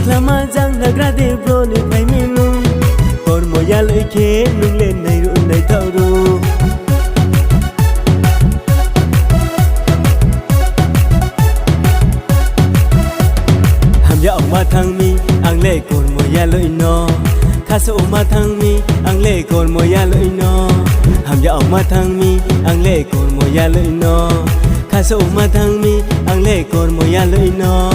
Klama jang nagrade bro ni phai minu Por moya loi khe nung lên này ru này thau ru Ham ya ma thang mi ang le por moya loi no Kha so ma thang mi ang le por moya loi no Ham ya ma thang mi ang le por moya loi no Kha so ma thang mi ang le por moya loi no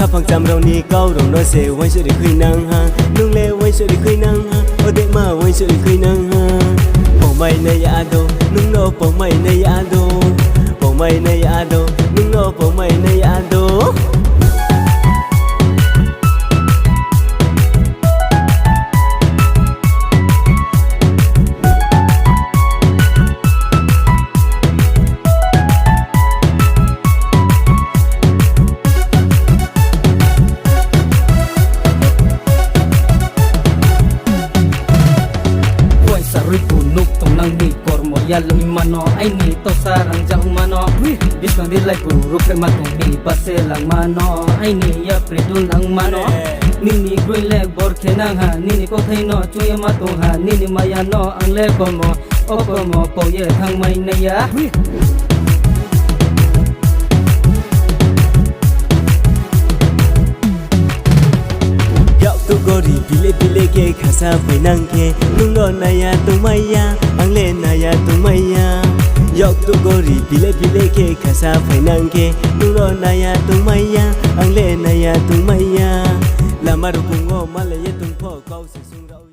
Khắp hàng trăm rau ni câu rồng nói sẽ quay sự đi khơi nắng ha nung lê quay sự đi khơi nắng ha ở đây mà quay sự đi khơi nắng ha bóng mây này ado nung nó bóng mây này ado bóng mây này ado nung nó bóng mây này ado Ya lui mano ai ni to sarang jang mano bis kang dilai puru ke matung di pase lang mano ai ni ya pridun ang mano nini green leg bor khenang ha nini ko thaino chuya matung ha nini maya no ang le ko mo po ye thang mai na ya Gori pile ke khasa phainang ke nungo naya tumaya ang le naya tumaya yok tu gori pile ke khasa phainang ke nungo naya tumaya ang le naya tumaya lama ru kungo malaya tum pho kau se sung rau